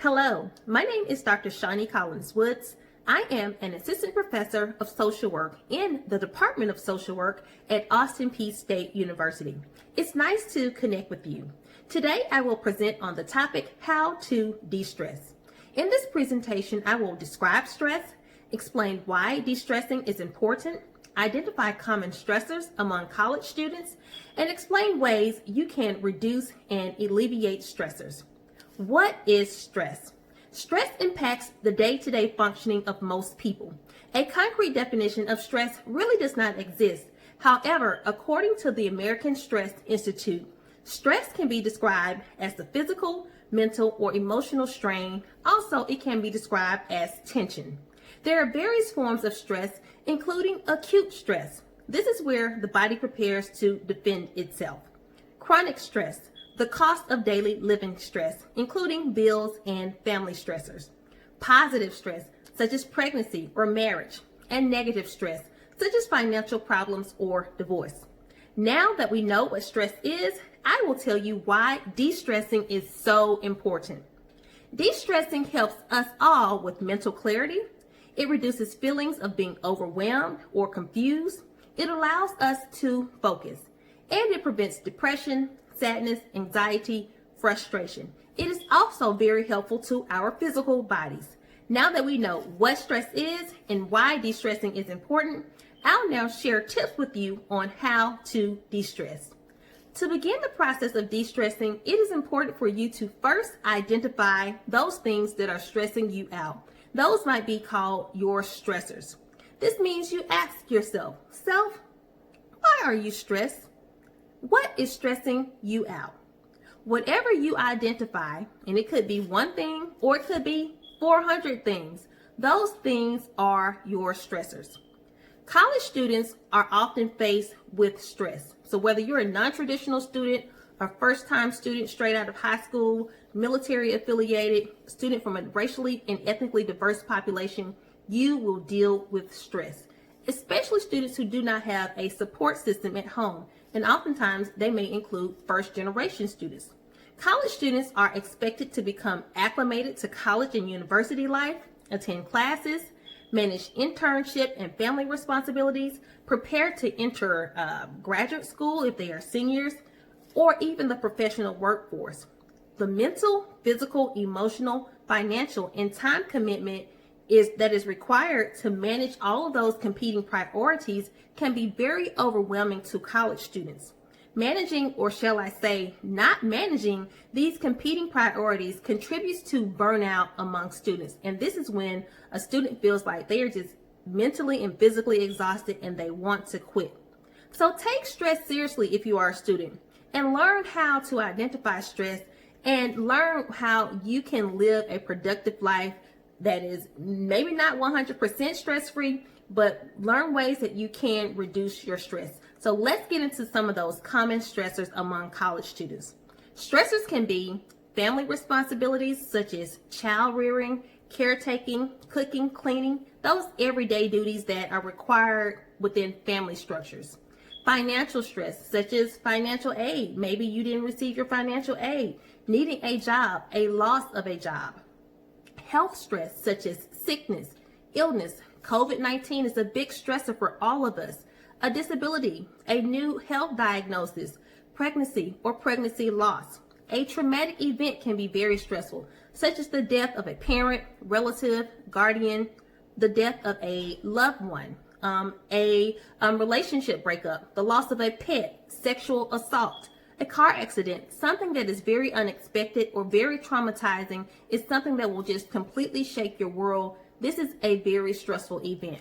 Hello, my name is Dr. Shani Collins Woods. I am an assistant professor of social work in the Department of Social Work at Austin Peay State University. It's nice to connect with you. Today I will present on the topic, how to de-stress. In this presentation, I will describe stress, explain why de-stressing is important, identify common stressors among college students, and explain ways you can reduce and alleviate stressors. What is stress? Stress impacts the day-to-day functioning of most people. A concrete definition of stress really does not exist. However, according to the American Stress Institute, stress can be described as the physical, mental, or emotional strain. Also, it can be described as tension. There are various forms of stress, including acute stress. This is where the body prepares to defend itself. Chronic stress, the cost of daily living stress, including bills and family stressors. Positive stress, such as pregnancy or marriage, and negative stress, such as financial problems or divorce. Now that we know what stress is, I will tell you why de-stressing is so important. De-stressing helps us all with mental clarity. It reduces feelings of being overwhelmed or confused. It allows us to focus, and it prevents depression, sadness, anxiety, frustration. It is also very helpful to our physical bodies. Now that we know what stress is and why de-stressing is important, I'll now share tips with you on how to de-stress. To begin the process of de-stressing, it is important for you to first identify those things that are stressing you out. Those might be called your stressors. This means you ask yourself, why are you stressed? What is stressing you out? Whatever you identify, and it could be one thing or it could be 400 things, those things are your stressors. College students are often faced with stress. So whether you're a non-traditional student, a first-time student straight out of high school, military affiliated, student from a racially and ethnically diverse population, you will deal with stress, especially students who do not have a support system at home. And oftentimes they may include first-generation students. College students are expected to become acclimated to college and university life, attend classes, manage internship and family responsibilities, prepare to enter graduate school if they are seniors, or even the professional workforce. The mental, physical, emotional, financial, and time commitment that is required to manage all of those competing priorities can be very overwhelming to college students. Managing, or shall I say, not managing these competing priorities contributes to burnout among students. And this is when a student feels like they are just mentally and physically exhausted and they want to quit. So take stress seriously if you are a student, and learn how to identify stress and learn how you can live a productive life that is maybe not 100% stress-free, but learn ways that you can reduce your stress. So let's get into some of those common stressors among college students. Stressors can be family responsibilities such as child rearing, caretaking, cooking, cleaning, those everyday duties that are required within family structures. Financial stress such as financial aid. Maybe you didn't receive your financial aid. Needing a job, a loss of a job. Health stress such as sickness, illness. COVID-19 is a big stressor for all of us. A disability, a new health diagnosis, pregnancy or pregnancy loss. A traumatic event can be very stressful, such as the death of a parent, relative, guardian, the death of a loved one, a relationship breakup, the loss of a pet, sexual assault. A car accident, something that is very unexpected or very traumatizing, is something that will just completely shake your world. This is a very stressful event.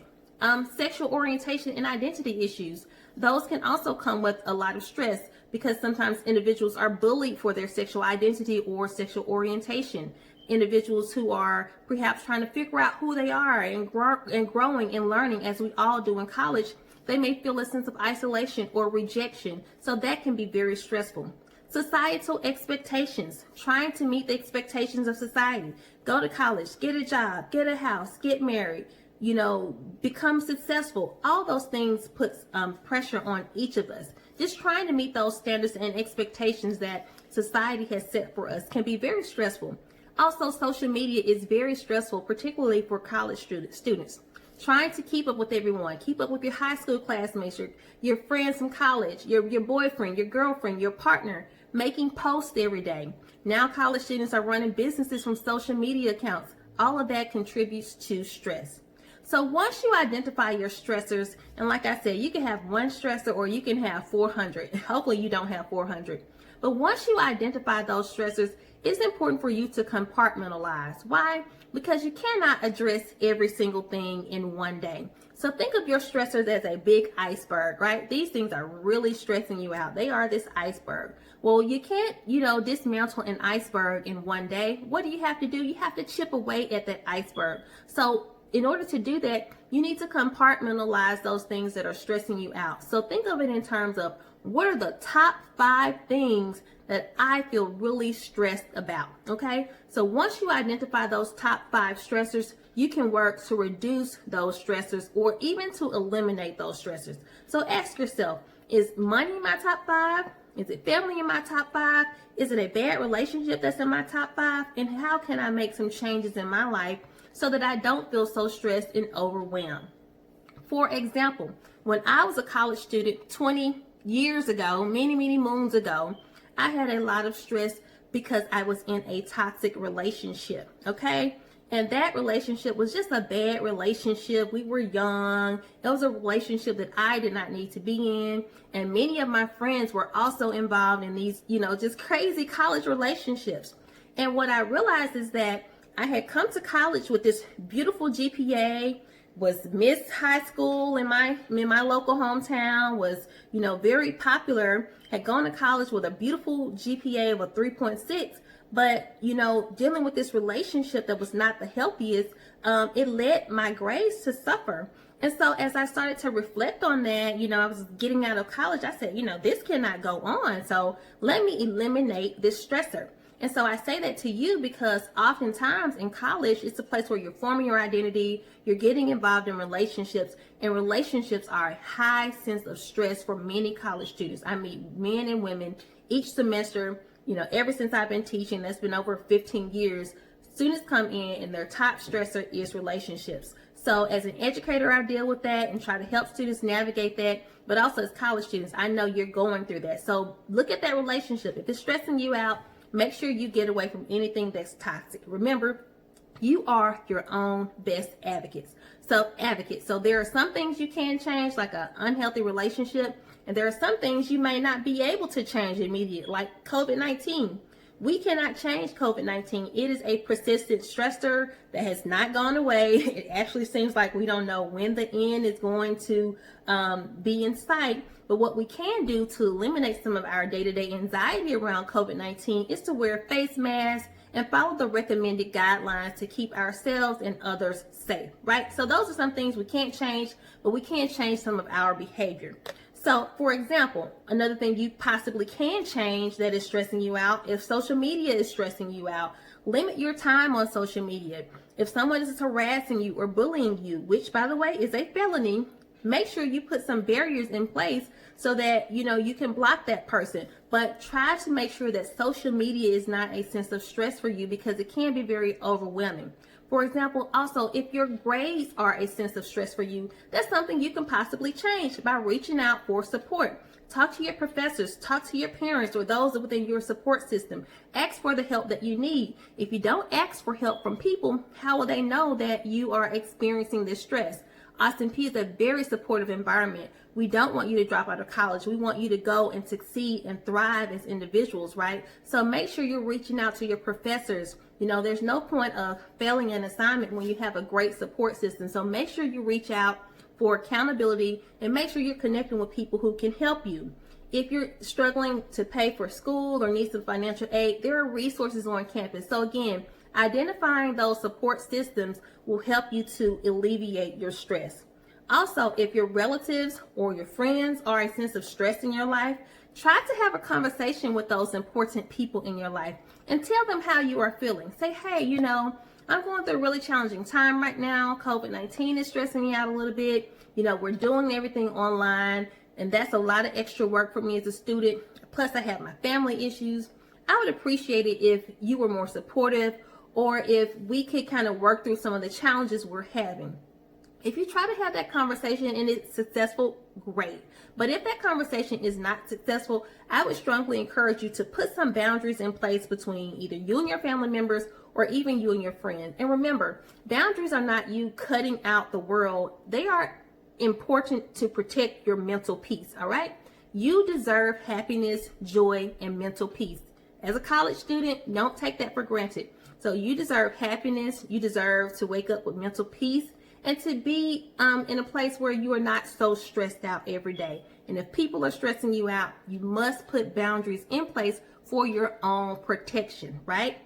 Sexual orientation and identity issues. Those can also come with a lot of stress because sometimes individuals are bullied for their sexual identity or sexual orientation. Individuals who are perhaps trying to figure out who they are and growing and learning, as we all do in college, they may feel a sense of isolation or rejection, so that can be very stressful. Societal expectations, trying to meet the expectations of society. Go to college, get a job, get a house, get married, become successful. All those things puts pressure on each of us. Just trying to meet those standards and expectations that society has set for us can be very stressful. Also, social media is very stressful, particularly for college students. Trying to keep up with everyone, keep up with your high school classmates, your friends from college, your boyfriend, your girlfriend, your partner, making posts every day. Now college students are running businesses from social media accounts. All of that contributes to stress. So once you identify your stressors, and like I said, you can have one stressor or you can have 400. Hopefully you don't have 400. But once you identify those stressors, it's important for you to compartmentalize. Why? Because you cannot address every single thing in one day. So think of your stressors as a big iceberg, right? These things are really stressing you out. They are this iceberg. Well, you can't, dismantle an iceberg in one day. What do you have to do? You have to chip away at that iceberg. So in order to do that, you need to compartmentalize those things that are stressing you out. So think of it in terms of, what are the top 5 things that I feel really stressed about? Okay, so once you identify those top 5 stressors, you can work to reduce those stressors or even to eliminate those stressors. So ask yourself, is money in my top 5? Is it family in my top 5? Is it a bad relationship that's in my top 5? And how can I make some changes in my life so that I don't feel so stressed and overwhelmed? For example, when I was a college student 20 years ago, many moons ago, I had a lot of stress because I was in a toxic relationship, okay? And that relationship was just a bad relationship. We were young. It was a relationship that I did not need to be in. And many of my friends were also involved in these, just crazy college relationships. And what I realized is that I had come to college with this beautiful GPA, was Miss High School in my local hometown, was, very popular, had gone to college with a beautiful GPA of a 3.6. But, dealing with this relationship that was not the healthiest, it led my grades to suffer. And so as I started to reflect on that, I was getting out of college, I said, this cannot go on. So let me eliminate this stressor. And so I say that to you because oftentimes in college, it's a place where you're forming your identity, you're getting involved in relationships, and relationships are a high sense of stress for many college students. I meet men and women each semester, ever since I've been teaching, that's been over 15 years, students come in and their top stressor is relationships. So as an educator, I deal with that and try to help students navigate that. But also as college students, I know you're going through that. So look at that relationship. If it's stressing you out, make sure you get away from anything that's toxic. Remember, you are your own best advocates. So there are some things you can change, like an unhealthy relationship, and there are some things you may not be able to change immediately, like COVID-19. We cannot change COVID-19. It is a persistent stressor that has not gone away. It actually seems like we don't know when the end is going to be in sight. But what we can do to eliminate some of our day-to-day anxiety around COVID-19 is to wear face masks and follow the recommended guidelines to keep ourselves and others safe, right? So those are some things we can't change, but we can change some of our behavior. So, for example, another thing you possibly can change that is stressing you out, if social media is stressing you out, limit your time on social media. If someone is harassing you or bullying you, which, by the way, is a felony, make sure you put some barriers in place so that, you can block that person. But try to make sure that social media is not a sense of stress for you because it can be very overwhelming. For example, also, if your grades are a sense of stress for you, that's something you can possibly change by reaching out for support. Talk to your professors, talk to your parents or those within your support system. Ask for the help that you need. If you don't ask for help from people, how will they know that you are experiencing this stress? Austin Peay is a very supportive environment. We don't want you to drop out of college. We want you to go and succeed and thrive as individuals, right? So make sure you're reaching out to your professors. There's no point of failing an assignment when you have a great support system. So make sure you reach out for accountability and make sure you're connecting with people who can help you. If you're struggling to pay for school or need some financial aid, there are resources on campus. So again, identifying those support systems will help you to alleviate your stress. Also, if your relatives or your friends are a sense of stress in your life, try to have a conversation with those important people in your life and tell them how you are feeling. Say, hey, I'm going through a really challenging time right now. COVID-19 is stressing me out a little bit. We're doing everything online, and that's a lot of extra work for me as a student. Plus, I have my family issues. I would appreciate it if you were more supportive, or if we could kind of work through some of the challenges we're having. If you try to have that conversation and it's successful, great. But if that conversation is not successful, I would strongly encourage you to put some boundaries in place between either you and your family members or even you and your friends. And remember, boundaries are not you cutting out the world. They are important to protect your mental peace, all right? You deserve happiness, joy, and mental peace. As a college student, don't take that for granted. So you deserve happiness. You deserve to wake up with mental peace and to be in a place where you are not so stressed out every day. And if people are stressing you out, you must put boundaries in place for your own protection, right?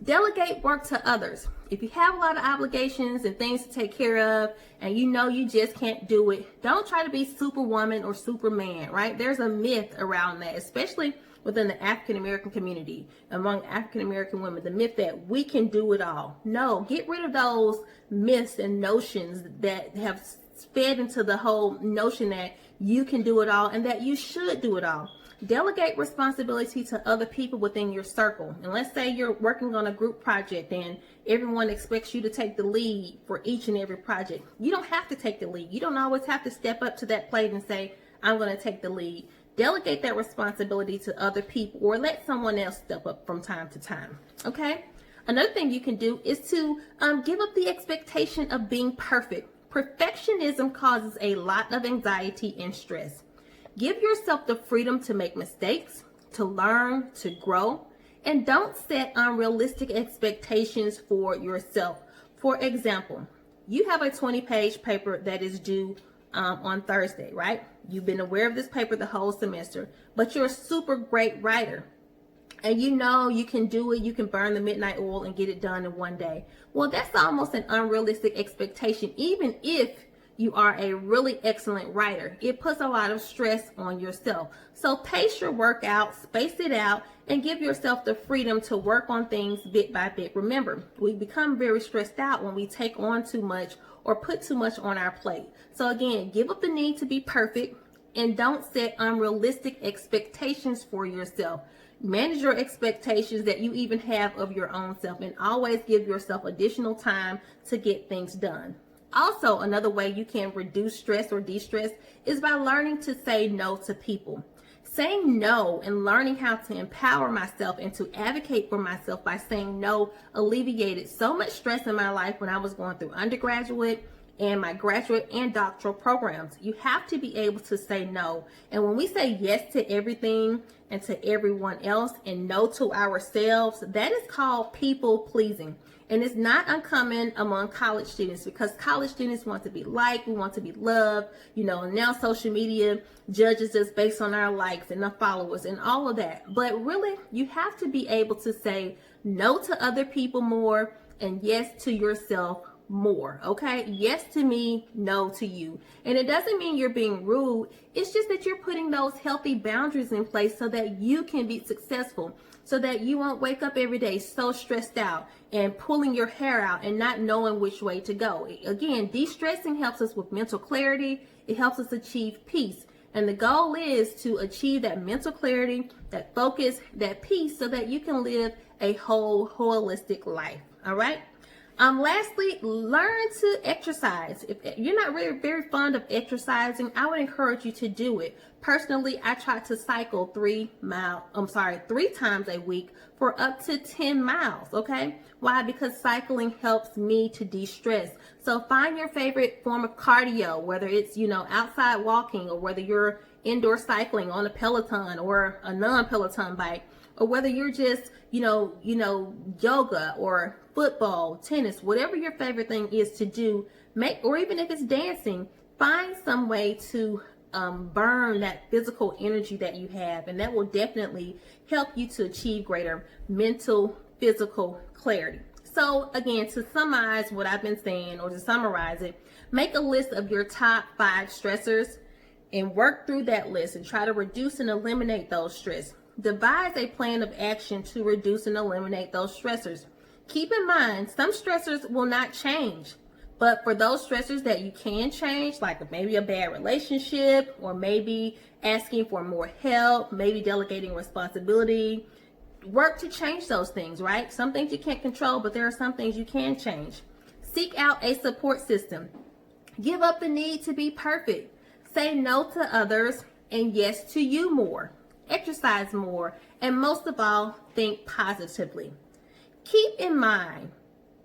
Delegate work to others. If you have a lot of obligations and things to take care of and you know you just can't do it, don't try to be superwoman or superman, right? There's a myth around that, especially within the African American community, among African American women, the myth that we can do it all. No, get rid of those myths and notions that have fed into the whole notion that you can do it all and that you should do it all. Delegate responsibility to other people within your circle. And let's say you're working on a group project and everyone expects you to take the lead for each and every project. You don't have to take the lead. You don't always have to step up to that plate and say, I'm going to take the lead. Delegate that responsibility to other people or let someone else step up from time to time. Okay? Another thing you can do is to give up the expectation of being perfect. Perfectionism causes a lot of anxiety and stress. Give yourself the freedom to make mistakes, to learn, to grow, and don't set unrealistic expectations for yourself. For example, you have a 20-page paper that is due on Thursday, right? You've been aware of this paper the whole semester, but you're a super great writer. And you know you can do it, you can burn the midnight oil and get it done in one day. Well, that's almost an unrealistic expectation, even if you are a really excellent writer. It puts a lot of stress on yourself. So pace your work out, space it out, and give yourself the freedom to work on things bit by bit. Remember, we become very stressed out when we take on too much or put too much on our plate. So again, give up the need to be perfect and don't set unrealistic expectations for yourself. Manage your expectations that you even have of your own self, and always give yourself additional time to get things done. Also, another way you can reduce stress or de-stress is by learning to say no to people. Saying no and learning how to empower myself and to advocate for myself by saying no alleviated so much stress in my life when I was going through undergraduate and my graduate and doctoral programs. You have to be able to say no. And when we say yes to everything and to everyone else and no to ourselves, that is called people pleasing. And it's not uncommon among college students because college students want to be liked, we want to be loved, and now social media judges us based on our likes and the followers and all of that. But really, you have to be able to say no to other people more and yes to yourself more, okay? Yes to me, no to you. And it doesn't mean you're being rude. It's just that you're putting those healthy boundaries in place so that you can be successful, so that you won't wake up every day so stressed out and pulling your hair out and not knowing which way to go. Again, de-stressing helps us with mental clarity. It helps us achieve peace. And the goal is to achieve that mental clarity, that focus, that peace, so that you can live a whole, holistic life. All right? Lastly, learn to exercise. If you're not really very fond of exercising, I would encourage you to do it. Personally, I try to cycle 3 times a week for up to 10 miles, okay? Why? Because cycling helps me to de-stress. So find your favorite form of cardio, whether it's, outside walking, or whether you're indoor cycling on a Peloton or a non-Peloton bike, or whether you're just, yoga or football, tennis, whatever your favorite thing is to do, or even if it's dancing, find some way to burn that physical energy that you have, and that will definitely help you to achieve greater mental, physical clarity. So again, to summarize what I've been saying, or to summarize it, make a list of your top 5 stressors and work through that list and try to reduce and eliminate those stress. Devise a plan of action to reduce and eliminate those stressors. Keep in mind, some stressors will not change, but for those stressors that you can change, like maybe a bad relationship, or maybe asking for more help, maybe delegating responsibility, work to change those things, right? Some things you can't control, but there are some things you can change. Seek out a support system. Give up the need to be perfect. Say no to others and yes to you more. Exercise more, and most of all, think positively. Keep in mind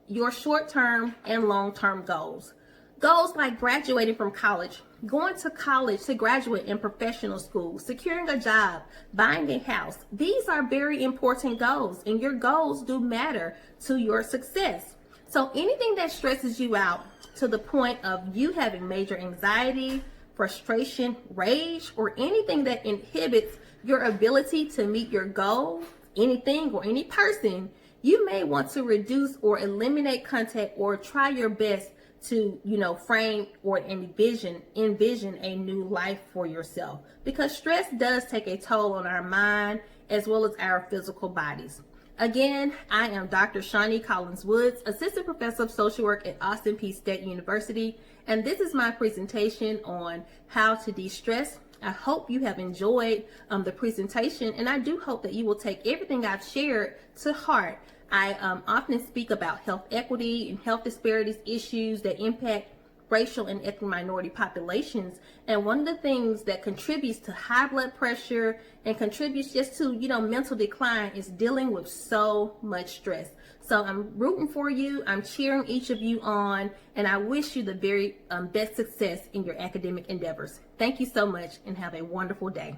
your short-term and long-term goals. Goals like graduating from college, going to college to graduate in professional school, securing a job, buying a house. These are very important goals, and your goals do matter to your success. So anything that stresses you out to the point of you having major anxiety, frustration, rage, or anything that inhibits your ability to meet your goal, anything or any person, you may want to reduce or eliminate contact or try your best to, frame or envision a new life for yourself, because stress does take a toll on our mind as well as our physical bodies. Again, I am Dr. Shani Collins Woods, Assistant Professor of Social Work at Austin Peay State University, and this is my presentation on how to de-stress. I hope you have enjoyed the presentation, and I do hope that you will take everything I've shared to heart. I often speak about health equity and health disparities issues that impact racial and ethnic minority populations. And one of the things that contributes to high blood pressure and contributes just to, mental decline is dealing with so much stress. So I'm rooting for you. I'm cheering each of you on, and I wish you the very best success in your academic endeavors. Thank you so much, and have a wonderful day.